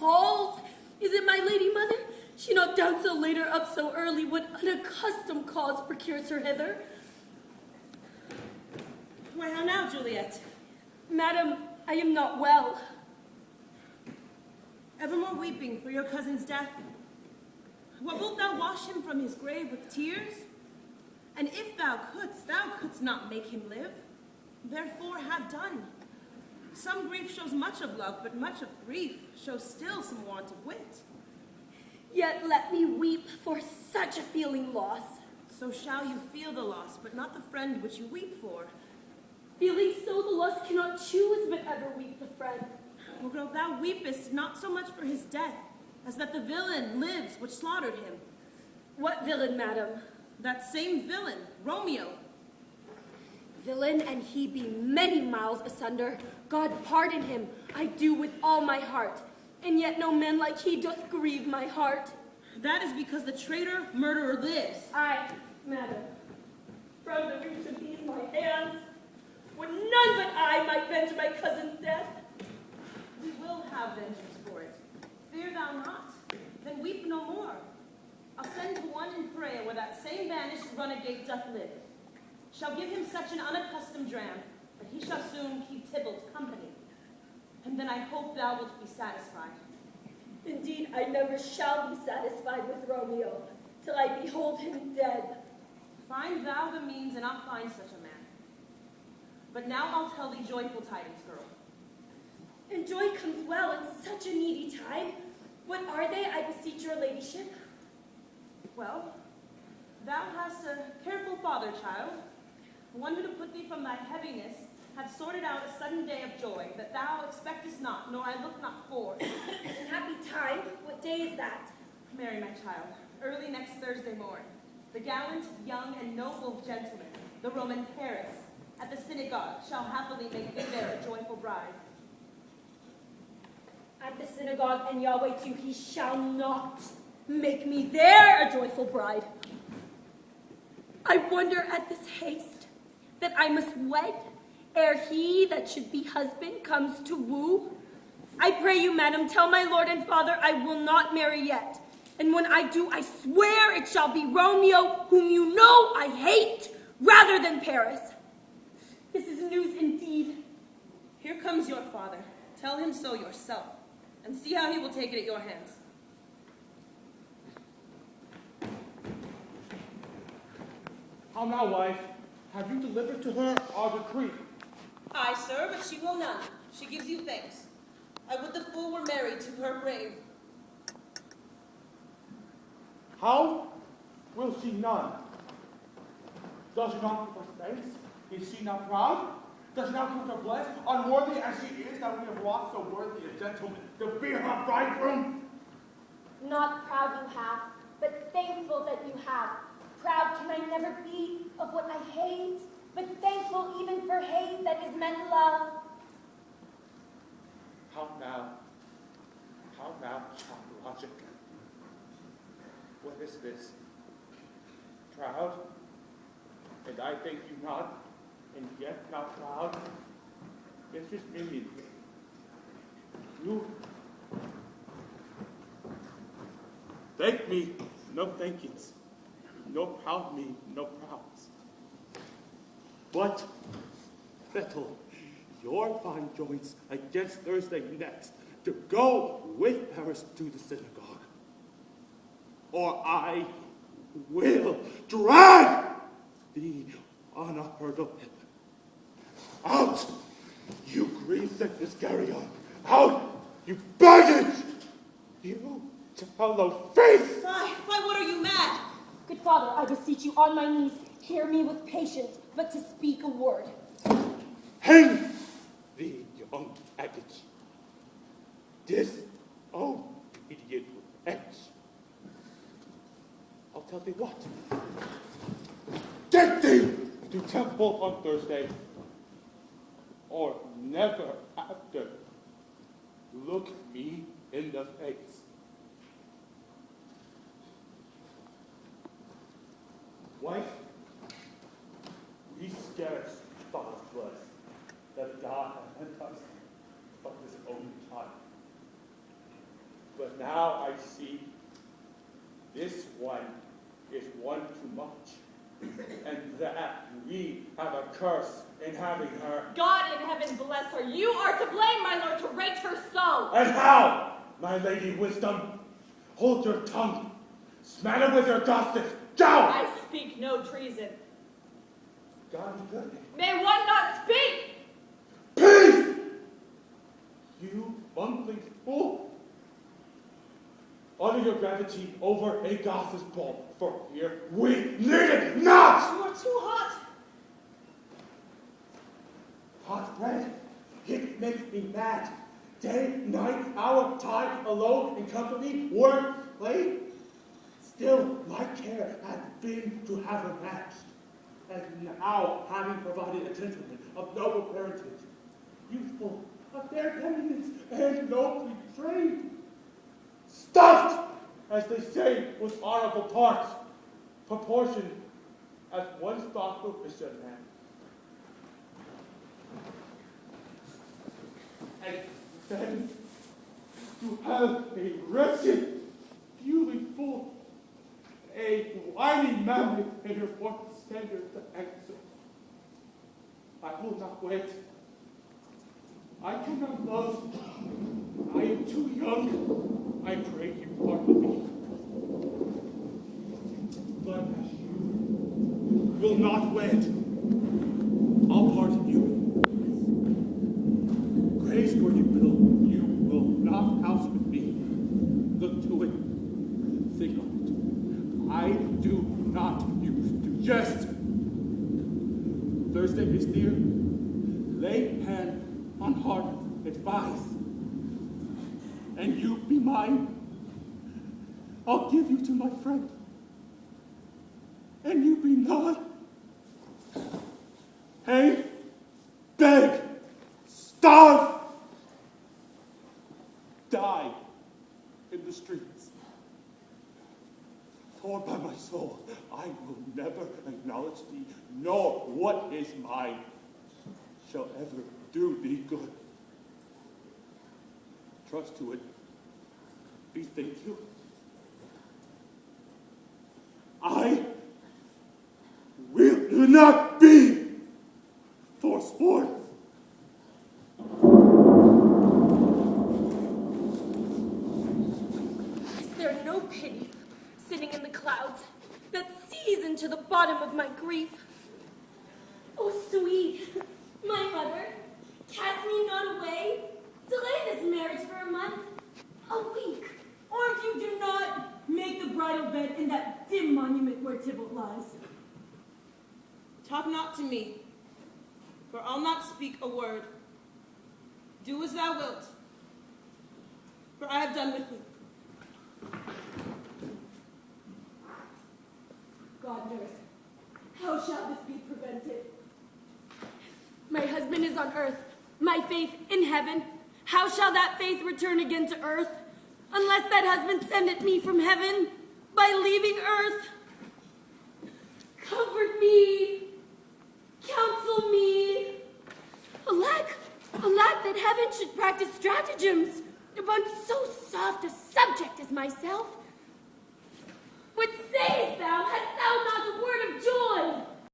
calls? Is it my lady mother? She not down so later up so early, what unaccustomed cause procures her hither? Why, how now, Juliet? Madam, I am not well. Evermore weeping for your cousin's death? What wilt thou wash him from his grave with tears? And if thou couldst not make him live. Therefore have done. Some grief shows much of love, but much of grief shows still some want of wit. Yet let me weep for such a feeling loss. So shall you feel the loss, but not the friend which you weep for. Feeling so the loss cannot choose, but ever weep the friend. O girl, thou weepest not so much for his death, as that the villain lives which slaughtered him. What villain, madam? That same villain, Romeo. Villain, and he be many miles asunder. God pardon him, I do with all my heart. And yet no man like he doth grieve my heart. That is because the traitor murderer lives. Aye, madam, from the reach of these my hands, would none but I might venge my cousin's death. We will have vengeance for it. Fear thou not, then weep no more. I'll send to one in Thraea where that same banished runagate doth live. Shall give him such an unaccustomed dram, that he shall soon keep Tybalt company. And then I hope thou wilt be satisfied. Indeed, I never shall be satisfied with Romeo, till I behold him dead. Find thou the means, and I'll find such a man. But now I'll tell thee joyful tidings, girl. And joy comes well in such a needy time. What are they, I beseech your ladyship? Well, thou hast a careful father, child, one who to put thee from thy heaviness hath sorted out a sudden day of joy, that thou expectest not, nor I look not for. An happy time? What day is that? Marry, my child, early next Thursday morn, the gallant, young, and noble gentleman, the Roman Paris, at the synagogue shall happily make thee there a joyful bride. At the synagogue and Yahweh too, he shall not make me there a joyful bride. I wonder at this haste that I must wed ere he that should be husband comes to woo. I pray you, madam, tell my lord and father I will not marry yet. And when I do, I swear it shall be Romeo, whom you know I hate, rather than Paris. This is news indeed. Here comes your father. Tell him so yourself, and see how he will take it at your hands. How now, wife? Have you delivered to her our decree? Aye, sir, but she will none. She gives you thanks. I would the fool were married to her grave. How will she none? Does she not give us thanks? Is she not proud? Does she not count her blessed, unworthy as she is, that we have lost so worthy a gentleman to be her bridegroom? Not proud you have, but thankful that you have. Proud can I never be of what I hate, but thankful even for hate that is meant love. How now, child logic? What is this? Proud? And I thank you not, and yet not proud? Mistress Minion, you thank me, no thankings. No proud me, no prouds. But, settle your fine joints against Thursday next to go with Paris to the synagogue. Or I will drag thee on a hurdle hip. Out, you green-sick Iscariot! Out, you baggage! You tallow face! Why, what are you mad? Good father, I beseech you on my knees, hear me with patience, but to speak a word. Hang thee, young baggage! Disobedient wretch! I'll tell thee what. Get thee to temple on Thursday, or never after look me in the face. Wife, we scarce thought it was that God had meant us but his own child. But now I see this one is one too much, and that we have a curse in having her. God in heaven bless her. You are to blame, my lord, to rate her so. And how, my lady wisdom? Hold your tongue. Smatter with your justice. Go! I speak no treason. God be good. May one not speak? Peace! You bungling fool! Utter your gravity over a goddess ball, for here we need it not! You are too hot. Hot bread, it makes me mad. Day, night, hour, time, alone, in company, work, play. Still, my care has been to have her matched. And now, having provided a gentleman of noble parentage, youthful, of fair tenderness, and nobly trained, stuffed, as they say, with honorable parts, proportioned as one thoughtful Christian man. And then to have a wretched, beautiful, a whiny mammoth in your fourth standard to answer. I will not wait. I cannot love. I am too young. I pray you pardon me. But as you will not wed, I'll pardon you. Grace where you will not house with me. Look to it. Think of it. I do not use to jest. Thursday is near. Lay hand on heart, advise. And you be mine. I'll give you to my friend. And you be not. Hang, beg, starve, die in the streets. For by my soul, I will never acknowledge thee, nor what is mine shall ever do thee good. Trust to it. Bethink you. I will not be forsworn. Is there no pity sitting in the clouds that sees into the bottom of my grief? Oh, sweet, my mother, cast me not away. Delay this marriage for a month, a week, or if you do not, make the bridal bed in that dim monument where Tybalt lies. Talk not to me, for I'll not speak a word. Do as thou wilt, for I have done with thee. God knows, how shall this be prevented? My husband is on earth, my faith in heaven. How shall that faith return again to earth, unless that husband send it me from heaven by leaving earth? Comfort me, counsel me. Alack, alack, that heaven should practice stratagems upon so soft a subject as myself. What sayest thou? Hast thou not a word of joy?